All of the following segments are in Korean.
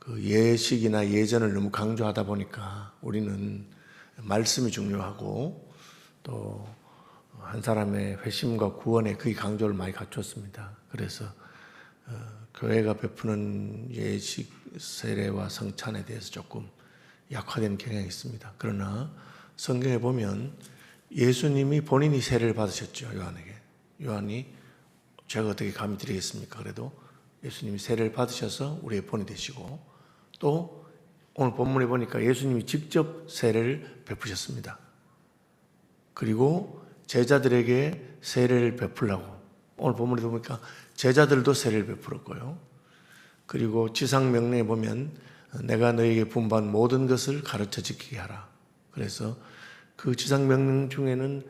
그 예식이나 예전을 너무 강조하다 보니까 우리는 말씀이 중요하고 또 한 사람의 회심과 구원에 그 강조를 많이 갖췄습니다. 그래서 교회가 베푸는 예식 세례와 성찬에 대해서 조금 약화된 경향이 있습니다. 그러나 성경에 보면 예수님이 본인이 세례를 받으셨죠. 요한에게. 요한이 제가 어떻게 감히 드리겠습니까? 그래도 예수님이 세례를 받으셔서 우리의 본이 되시고, 또 오늘 본문에 보니까 예수님이 직접 세례를 베푸셨습니다. 그리고 제자들에게 세례를 베풀라고, 오늘 본문에 보니까 제자들도 세례를 베풀었고요. 그리고 지상명령에 보면 내가 너에게 분부한 모든 것을 가르쳐 지키게 하라. 그래서 그 지상명령 중에는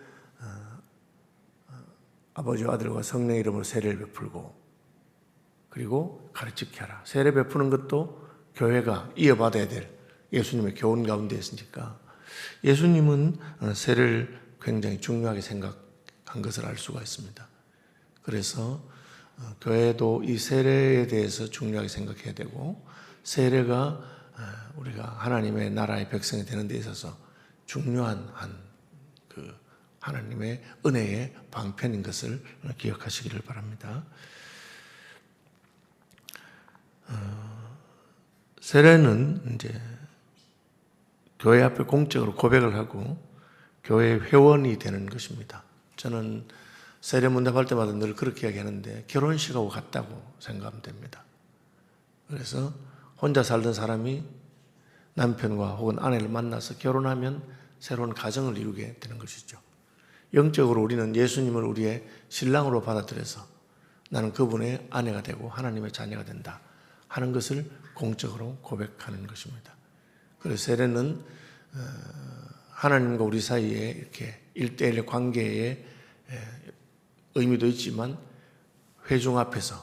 아버지와 아들과 성령의 이름으로 세례를 베풀고, 그리고 가르치게 하라. 세례 베푸는 것도 교회가 이어받아야 될 예수님의 교훈 가운데 있으니까 예수님은 세례를 굉장히 중요하게 생각한 것을 알 수가 있습니다. 그래서 교회도 이 세례에 대해서 중요하게 생각해야 되고, 세례가 우리가 하나님의 나라의 백성이 되는 데 있어서 중요한 그 하나님의 은혜의 방편인 것을 기억하시기를 바랍니다. 세례는 이제 교회 앞에 공적으로 고백을 하고 교회의 회원이 되는 것입니다. 저는 세례 문답할 때마다 늘 그렇게 이야기하는데 결혼식하고 같다고 생각하면 됩니다. 그래서 혼자 살던 사람이 남편과 혹은 아내를 만나서 결혼하면 새로운 가정을 이루게 되는 것이죠. 영적으로 우리는 예수님을 우리의 신랑으로 받아들여서 나는 그분의 아내가 되고 하나님의 자녀가 된다 하는 것을 공적으로 고백하는 것입니다. 그래서 세례는 하나님과 우리 사이에 이렇게 1대1의 관계의 의미도 있지만 회중 앞에서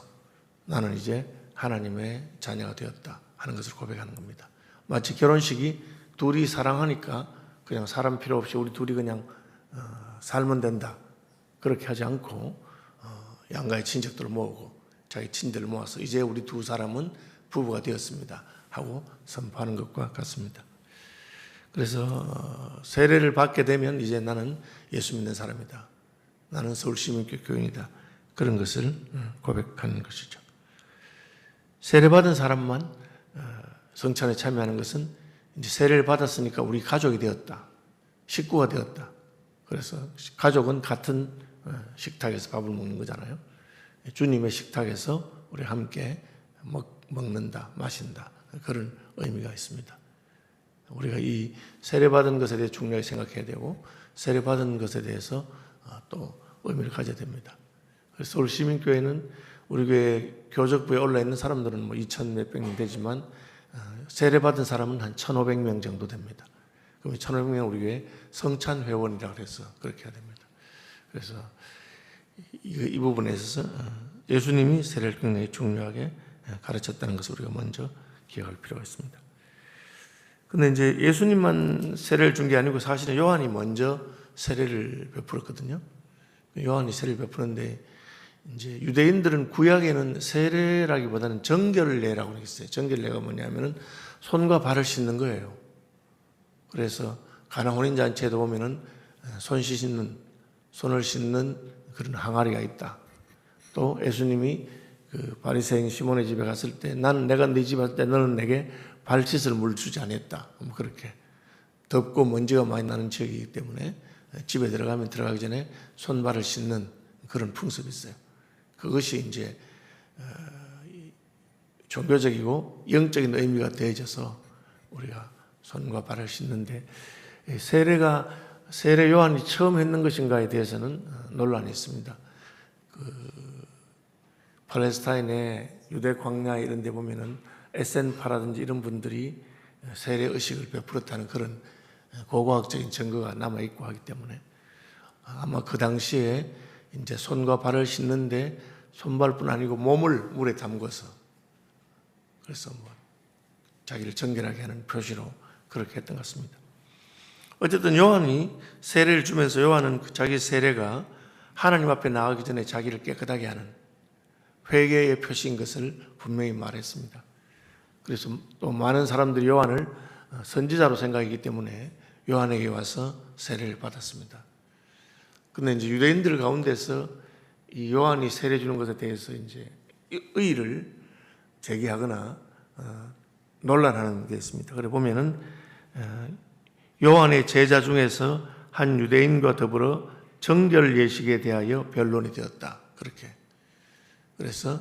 나는 이제 하나님의 자녀가 되었다 하는 것을 고백하는 겁니다. 마치 결혼식이 둘이 사랑하니까 그냥 사람 필요 없이 우리 둘이 그냥 살면 된다 그렇게 하지 않고 양가의 친척들을 모으고 자기 친들을 모아서 이제 우리 두 사람은 부부가 되었습니다 하고 선포하는 것과 같습니다. 그래서 세례를 받게 되면 이제 나는 예수 믿는 사람이다, 나는 서울시민교회 교인이다, 그런 것을 고백하는 것이죠. 세례받은 사람만 성찬에 참여하는 것은 이제 세례를 받았으니까 우리 가족이 되었다, 식구가 되었다. 그래서 가족은 같은 식탁에서 밥을 먹는 거잖아요. 주님의 식탁에서 우리 함께 먹는다, 마신다, 그런 의미가 있습니다. 우리가 이 세례받은 것에 대해 중요하게 생각해야 되고, 세례받은 것에 대해서 또 의미를 가져야 됩니다. 그래서 서울시민교회는 우리 교회 교적부에 올라있는 사람들은 뭐 2,000 몇백 명 되지만 세례받은 사람은 한 1,500명 정도 됩니다. 그럼 1,500명 우리 교회 성찬 회원이라고 해서 그렇게 해야 됩니다. 그래서 이 부분에 있어서 예수님이 세례를 굉장히 중요하게 가르쳤다는 것을 우리가 먼저 기억할 필요가 있습니다. 근데 이제 예수님만 세례를 준 게 아니고 사실은 요한이 먼저 세례를 베풀었거든요. 요한이 세례를 베푸는데 이제 유대인들은 구약에는 세례라기보다는 정결례라고 했어요. 정결례가 뭐냐면은 손과 발을 씻는 거예요. 그래서 가나 혼인잔치에도 보면은 손을 씻는 그런 항아리가 있다. 또 예수님이 그 바리새인 시몬의 집에 갔을 때 나는 내가 네 집에 갔을 때 너는 내게 발 씻을 물 주지 않았다. 그렇게 덥고 먼지가 많이 나는 지역이기 때문에 집에 들어가기 전에 손발을 씻는 그런 풍습이 있어요. 그것이 이제 종교적이고 영적인 의미가 더해져서 우리가 손과 발을 씻는데, 세례 요한이 처음 했는 것인가에 대해서는 논란이 있습니다. 팔레스타인의 유대 광야 이런 데 보면은 에센파라든지 이런 분들이 세례 의식을 베풀었다는 그런 고고학적인 증거가 남아있고 하기 때문에 아마 그 당시에 이제 손과 발을 씻는데 손발뿐 아니고 몸을 물에 담궈서, 그래서 자기를 정결하게 하는 표시로 그렇게 했던 것 같습니다. 어쨌든 요한이 세례를 주면서 요한은 자기 세례가 하나님 앞에 나가기 전에 자기를 깨끗하게 하는 회개의 표시인 것을 분명히 말했습니다. 그래서 또 많은 사람들이 요한을 선지자로 생각하기 때문에 요한에게 와서 세례를 받았습니다. 근데 이제 유대인들 가운데서 이 요한이 세례 주는 것에 대해서 이제 의의를 제기하거나 논란하는 게 있습니다. 그래 보면은 요한의 제자 중에서 한 유대인과 더불어 정결 예식에 대하여 변론이 되었다. 그렇게. 그래서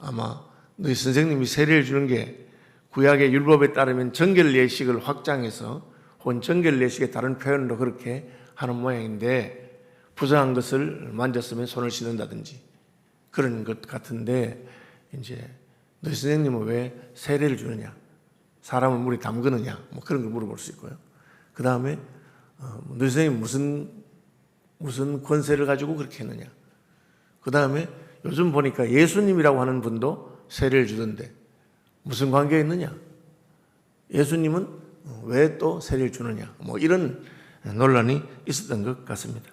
아마 너희 선생님이 세례를 주는 게 구약의 율법에 따르면 정결 예식을 확장해서 혹은 정결 예식의 다른 표현으로 그렇게 하는 모양인데 부정한 것을 만졌으면 손을 씻는다든지 그런 것 같은데 이제 너희 선생님은 왜 세례를 주느냐? 사람을 물에 담그느냐? 뭐 그런 걸 물어볼 수 있고요. 그 다음에 너희 선생님 무슨 권세를 가지고 그렇게 했느냐? 그 다음에 요즘 보니까 예수님이라고 하는 분도 세례를 주던데 무슨 관계가 있느냐? 예수님은 왜 또 세례를 주느냐? 뭐 이런 논란이 있었던 것 같습니다.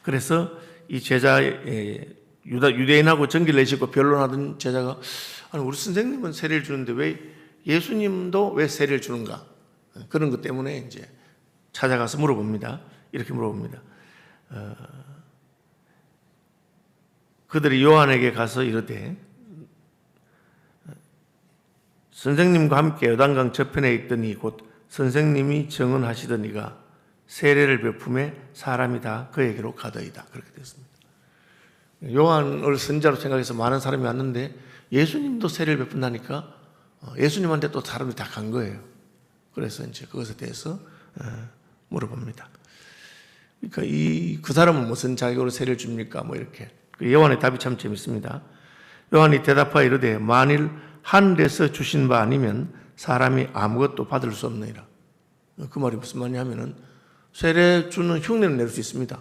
그래서 이 제자의 유대인하고 정결 내시고 변론하던 제자가 아니 우리 선생님은 세례를 주는데 왜 예수님도 왜 세례를 주는가? 그런 것 때문에 이제 찾아가서 물어봅니다. 이렇게 물어봅니다. 그들이 요한에게 가서 이르되 선생님과 함께 요단강 저편에 있더니 곧 선생님이 증언하시던 이가 세례를 베품에 사람이 다 그에게로 가더이다. 그렇게 됐습니다. 요한을 선지자로 생각해서 많은 사람이 왔는데 예수님도 세례를 베푼다니까 예수님한테 또 사람이 다 간 거예요. 그래서 이제 그것에 대해서 물어봅니다. 그러니까 그 사람은 무슨 자격으로 세례를 줍니까? 뭐 이렇게. 요한의 답이 참 재밌습니다. 요한이 대답하여 이르되 만일 하늘에서 주신 바 아니면 사람이 아무것도 받을 수 없느니라. 그 말이 무슨 말이냐면은 세례 주는 흉내는 낼 수 있습니다.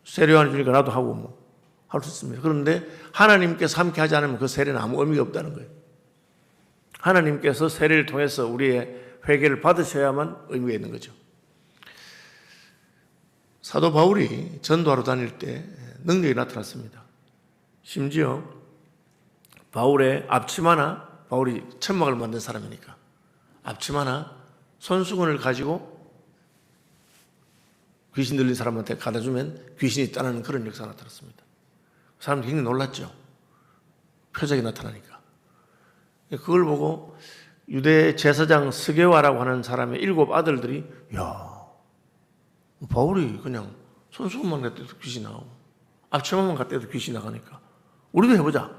세례 요한이 주니까 나도 하고 뭐 할 수 있습니다. 그런데 하나님께서 함께 하지 않으면 그 세례는 아무 의미가 없다는 거예요. 하나님께서 세례를 통해서 우리의 회개를 받으셔야만 의미가 있는 거죠. 사도 바울이 전도하러 다닐 때 능력이 나타났습니다. 심지어 바울의 앞치마나 바울이 천막을 만든 사람이니까 앞치마나 손수건을 가지고 귀신 들린 사람한테 갖다 주면 귀신이 떠나는 그런 역사가 나타났습니다. 사람들이 굉장히 놀랐죠. 표적이 나타나니까. 그걸 보고 유대 제사장 스게와라고 하는 사람의 7 아들들이 야 바울이 그냥 손수건만 갖다 해도 귀신이 나오고 앞치마만 갖다 해도 귀신이 나가니까 우리도 해보자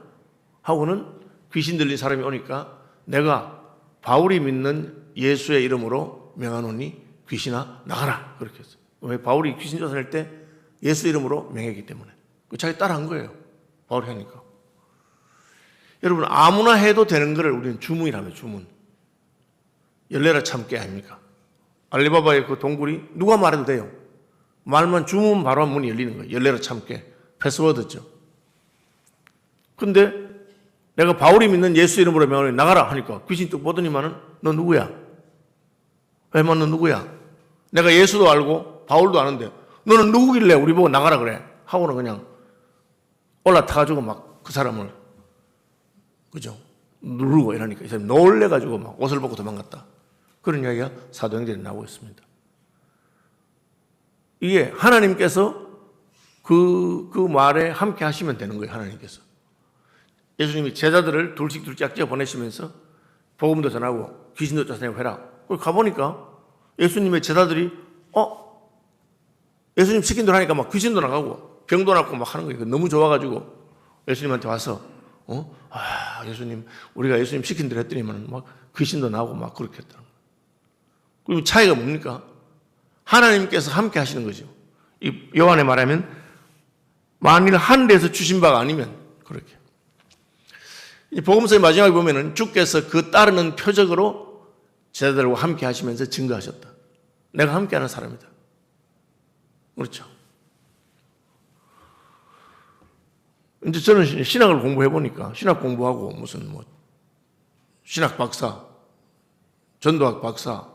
하고는 귀신 들린 사람이 오니까 내가 바울이 믿는 예수의 이름으로 명하노니 귀신아 나가라 그렇게 했어요. 왜? 바울이 귀신 쫓아낼 때 예수 이름으로 명했기 때문에 자기 따라한 거예요. 바울이 하니까. 여러분 아무나 해도 되는 거를 우리는 주문이라며 주문. 열려라 참깨 아닙니까? 알리바바의 그 동굴이 누가 말해도 돼요. 말만 주문 바로 문이 열리는 거예요. 열려라 참깨. 패스워드죠. 근데 내가 바울이 믿는 예수 이름으로 명하노니 나가라 하니까 귀신이 또 보더니만은 너 누구야? 왜만 너 누구야? 내가 예수도 알고 바울도 아는데 너는 누구길래 우리 보고 나가라 그래? 하고는 그냥 올라타가지고 막 그 사람을 그죠? 누르고 이러니까 이 사람이 놀래가지고 막 옷을 벗고 도망갔다. 그런 이야기가 사도행전에 나오고 있습니다. 이게 하나님께서 그 말에 함께 하시면 되는 거예요. 하나님께서. 예수님이 제자들을 둘씩 짝지어 보내시면서 복음도 전하고 귀신도 쫓아내고 해라. 거기 가보니까 예수님의 제자들이 예수님 시킨 대로 하니까 막 귀신도 나가고 병도 낫고 막 하는 거예요. 너무 좋아가지고 예수님한테 와서 예수님 우리가 예수님 시킨 대로 했더니만 막 귀신도 나오고 막 그렇게 했다는 거예요. 그리고 차이가 뭡니까? 하나님께서 함께 하시는 거죠. 이 요한에 말하면 만일 하늘에서 주신 바가 아니면 그렇게. 이 복음서의 마지막에 보면은 주께서 그 따르는 표적으로 제자들과 함께 하시면서 증거하셨다. 내가 함께하는 사람이다. 그렇죠. 이제 저는 신학을 공부해 보니까 신학 공부하고 무슨 신학 박사, 전도학 박사,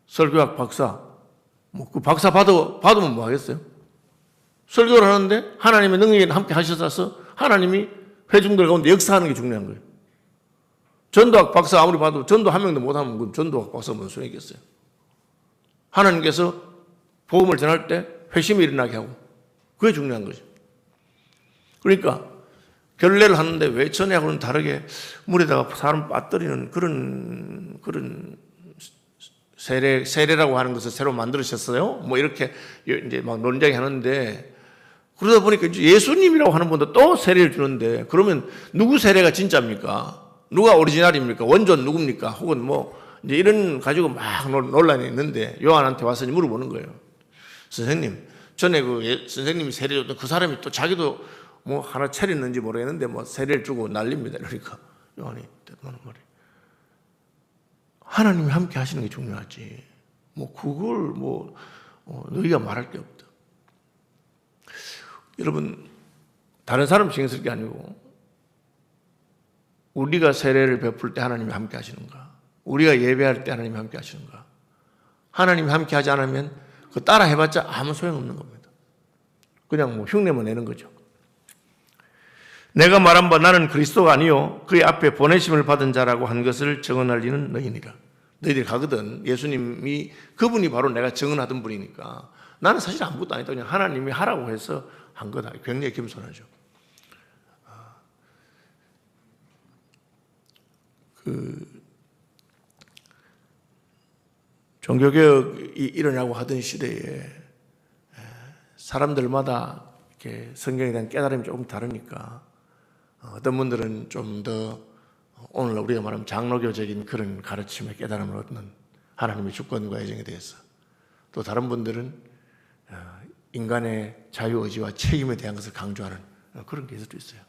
설교학 박사, 그 박사 받으면 뭐 하겠어요? 설교를 하는데 하나님의 능력이 함께 하셔서 하나님이 회중들 가운데 역사하는 게 중요한 거예요. 전도학 박사 아무리 봐도 전도 한 명도 못하면 그 전도학 박사가 무슨 소용이 있겠어요? 하나님께서 복음을 전할 때 회심이 일어나게 하고 그게 중요한 거죠. 그러니까 결례를 하는데 왜 전에하고는 다르게 물에다가 사람 빠뜨리는 그런 세례라고 하는 것을 새로 만들으셨어요? 뭐 이렇게 이제 막 논쟁이 하는데 그러다 보니까 이제 예수님이라고 하는 분도 또 세례를 주는데 그러면 누구 세례가 진짜입니까? 누가 오리지널입니까? 원조는 누굽니까? 혹은 뭐 이제 이런 가지고 막 논란이 있는데 요한한테 와서 물어보는 거예요. 선생님, 전에 선생님이 세례 줬던 그 사람이 또 자기도 뭐 하나 차렸는지 모르겠는데 뭐 세례를 주고 난립니다. 그러니까 요한이 대답하는 말이에요. 하나님이 함께 하시는 게 중요하지. 뭐 그걸 너희가 말할 게 없다. 여러분, 다른 사람 신경 쓸 게 아니고 우리가 세례를 베풀 때 하나님이 함께 하시는가? 우리가 예배할 때 하나님이 함께 하시는가? 하나님이 함께 하지 않으면 그 따라 해봤자 아무 소용없는 겁니다. 그냥 뭐 흉내만 내는 거죠. 내가 말한 바 나는 그리스도가 아니요 그의 앞에 보내심을 받은 자라고 한 것을 증언할 리는 너희니라. 너희들이 가거든 예수님이 그분이 바로 내가 증언하던 분이니까 나는 사실 아무것도 아니다. 그냥 하나님이 하라고 해서 한 거다. 굉장히 겸손하죠. 종교개혁이 일어나고 하던 시대에 사람들마다 이렇게 성경에 대한 깨달음이 조금 다르니까 어떤 분들은 좀 더 오늘 우리가 말하면 장로교적인 그런 가르침의 깨달음을 얻는 하나님의 주권과 예정에 대해서 또 다른 분들은 인간의 자유의지와 책임에 대한 것을 강조하는 그런 게 있을 수 있어요.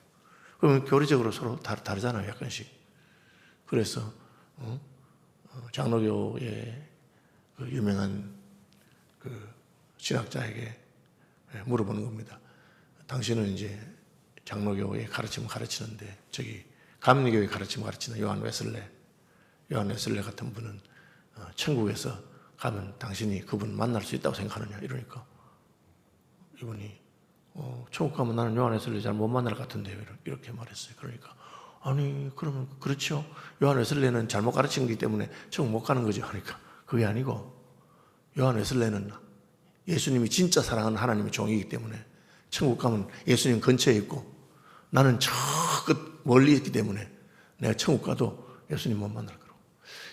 그러면 교리적으로 서로 다르잖아요, 약간씩. 그래서 장로교의 그 유명한 그 신학자에게 물어보는 겁니다. 당신은 이제 장로교의 가르침을 가르치는데 저기 감리교의 가르침을 가르치는 요한 웨슬레 같은 분은 천국에서 가면 당신이 그분 만날 수 있다고 생각하느냐 이러니까 이분이 천국 가면 나는 요한 웨슬레 잘 못 만날 것 같은데요 이렇게 말했어요. 그러니까 아니 그러면 그렇죠. 요한 웨슬레는 잘못 가르친 거기 때문에 천국 못 가는 거죠. 그러니까 그게 아니고 요한 웨슬레는 예수님이 진짜 사랑하는 하나님의 종이기 때문에 천국 가면 예수님 근처에 있고 나는 저 끝 멀리 있기 때문에 내가 천국 가도 예수님 못 만날 거라고.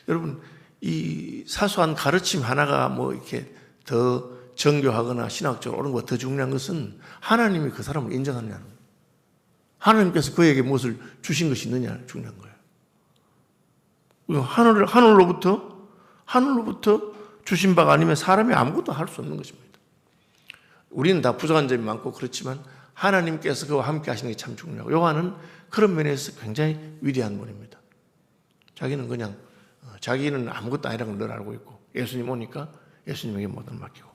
여러분 이 사소한 가르침 하나가 뭐 이렇게 더 정교하거나 신학적으로 옳은 것보다 더 중요한 것은 하나님이 그 사람을 인정하느냐는 거예요. 하나님께서 그에게 무엇을 주신 것이 있느냐 중요한 거예요. 하늘로부터 주신 바가 아니면 사람이 아무것도 할 수 없는 것입니다. 우리는 다 부족한 점이 많고 그렇지만 하나님께서 그와 함께 하시는 게 참 중요하고 요한은 그런 면에서 굉장히 위대한 분입니다. 자기는 아무것도 아니라는 걸 늘 알고 있고 예수님 오니까 예수님에게 모든 맡기고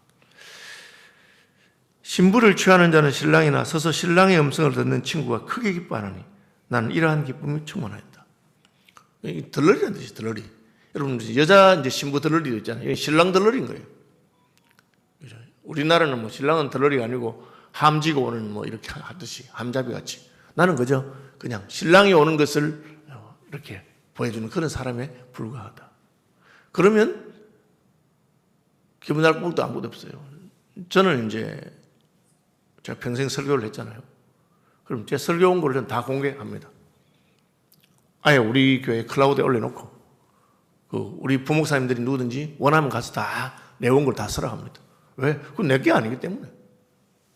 신부를 취하는 자는 신랑이나 서서 신랑의 음성을 듣는 친구가 크게 기뻐하나니 나는 이러한 기쁨이 충만하였다. 들러리라는 뜻이 들러리. 여러분 여자 이제 신부 들러리도 있잖아요. 신랑 들러리인 거예요. 우리나라는 뭐 신랑은 들러리가 아니고 함지고 오는 뭐 이렇게 하듯이 함잡이 같이 나는 그저 그냥 신랑이 오는 것을 이렇게 보여주는 그런 사람에 불과하다. 그러면 기분 나쁠 것도 아무것도 없어요. 저는 이제 제가 평생 설교를 했잖아요. 그럼 제 설교 온 거를 다 공개합니다. 아예 우리 교회 클라우드에 올려놓고 우리 부목사님들이 누구든지 원하면 가서 다 내온 걸 다 써라 합니다. 왜? 그건 내 게 아니기 때문에.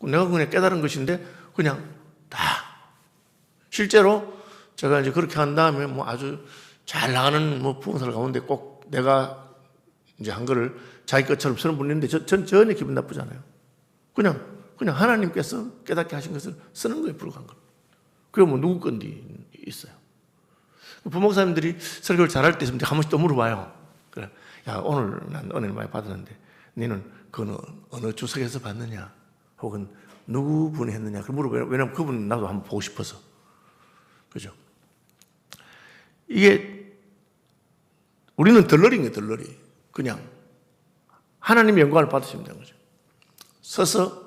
내가 그냥 깨달은 것인데 그냥 다. 실제로 제가 이제 그렇게 한 다음에 뭐 아주 잘 나가는 뭐 부흥사를 가운데 꼭 내가 이제 한 거를 자기 것처럼 쓰는 분이 있는데 전 전혀 기분 나쁘잖아요. 그냥 하나님께서 깨닫게 하신 것을 쓰는 거에 불과한 겁니다. 그게 뭐 누구 건디 있어요. 부목사님들이 설교를 잘할 때 있으면 한 번씩 또 물어봐요. 그래, 야 오늘 난 은혜를 많이 받았는데 너는 그건 어느 주석에서 받느냐? 혹은 누구 분이 했느냐? 그 물어봐요. 왜냐면 그분 나도 한번 보고 싶어서. 그죠? 이게 우리는 덜러리인 거예요. 덜러리. 그냥 하나님의 영광을 받으시면 되는 거죠. 서서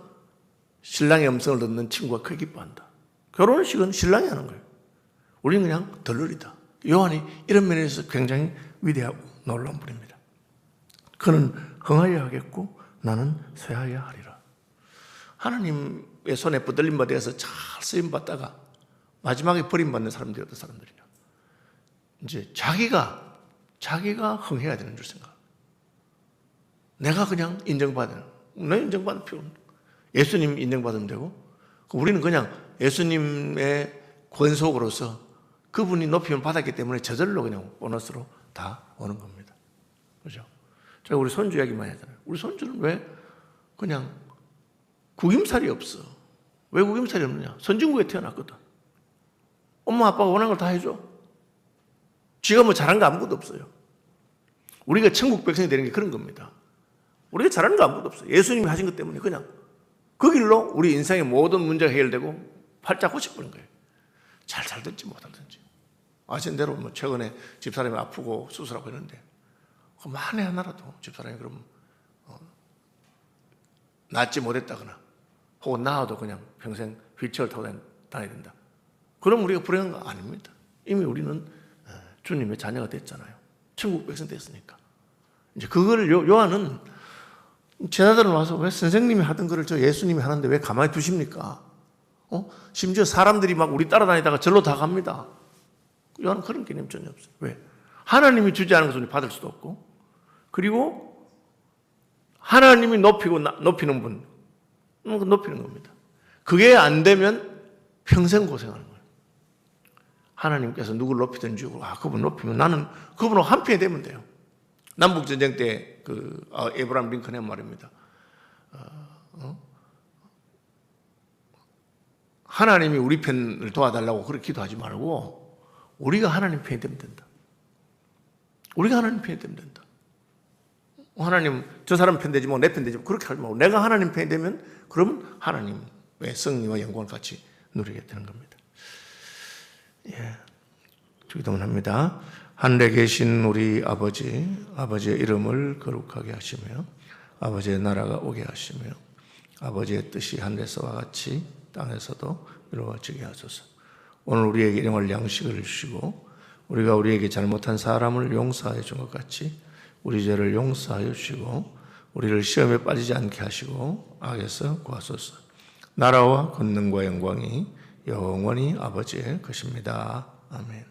신랑의 음성을 듣는 친구가 크게 기뻐한다. 결혼식은 신랑이 하는 거예요. 우리는 그냥 덜러리다. 요한이 이런 면에서 굉장히 위대하고 놀라운 분입니다. 그는 흥하여 하겠고 나는 쇠하여 하리라. 하나님의 손에 붙들림 받아서 잘 쓰임 받다가 마지막에 버림받는 사람들이 어떤 사람들이냐? 이제 자기가 흥해야 되는 줄 생각. 내가 그냥 인정받는, 내 인정받을 필요는 예수님 인정받으면 되고, 우리는 그냥 예수님의 권속으로서 그분이 높임을 받았기 때문에 저절로 그냥 보너스로 다 오는 겁니다. 그죠? 제가 우리 손주 이야기 많이 하잖아요. 우리 손주는 왜 그냥 구김살이 없어? 왜 구김살이 없느냐? 선진국에 태어났거든. 엄마 아빠가 원하는 걸 다 해줘. 지가 뭐 잘한 거 아무것도 없어요. 우리가 천국 백성이 되는 게 그런 겁니다. 우리가 잘하는 거 아무것도 없어요. 예수님이 하신 것 때문에 그냥 그 길로 우리 인생의 모든 문제가 해결되고 팔짝 고쳐버린 거예요. 잘 살든지 못하든지. 아시는 대로 뭐 최근에 집사람이 아프고 수술하고 있는데 만에 하나라도 집사람이 그러면 낫지 못했다거나 혹은 나아도 그냥 평생 휠체어를 타고 다녀야 된다. 그럼 우리가 불행한 거 아닙니다. 이미 우리는 주님의 자녀가 됐잖아요. 천국 백성 됐으니까. 이제 그걸 요한은 제자들은 와서 왜 선생님이 하던 거를 저 예수님이 하는데 왜 가만히 두십니까? 심지어 사람들이 막 우리 따라다니다가 절로 다 갑니다. 요한은 그런 개념 전혀 없어요. 왜? 하나님이 주지 않은 것을 받을 수도 없고, 그리고 하나님이 높이는 분, 높이는 겁니다. 그게 안 되면 평생 고생하는 거예요. 하나님께서 누구를 높이든지, 그분 높이면 나는 그분하고 한편이 되면 돼요. 남북전쟁 때 에브라임 링컨의 말입니다. 하나님이 우리 편을 도와달라고 그렇게 기도하지 말고 우리가 하나님 편이 되면 된다. 우리가 하나님 편이 되면 된다. 하나님 저 사람 편 되지 뭐 내 편 되지 뭐 그렇게 하지 말고 내가 하나님 편이 되면 그러면 하나님의 승리와 영광을 같이 누리게 되는 겁니다. 예, 기도합니다. 하늘에 계신 우리 아버지의 이름을 거룩하게 하시며 아버지의 나라가 오게 하시며 아버지의 뜻이 하늘에서와 같이 땅에서도 이루어지게 하소서. 오늘 우리에게 일용할 양식을 주시고 우리가 우리에게 잘못한 사람을 용서하여 준 것 같이 우리 죄를 용서하여 주시고 우리를 시험에 빠지지 않게 하시고 악에서 구하소서. 나라와 권능과 영광이 영원히 아버지의 것입니다. 아멘.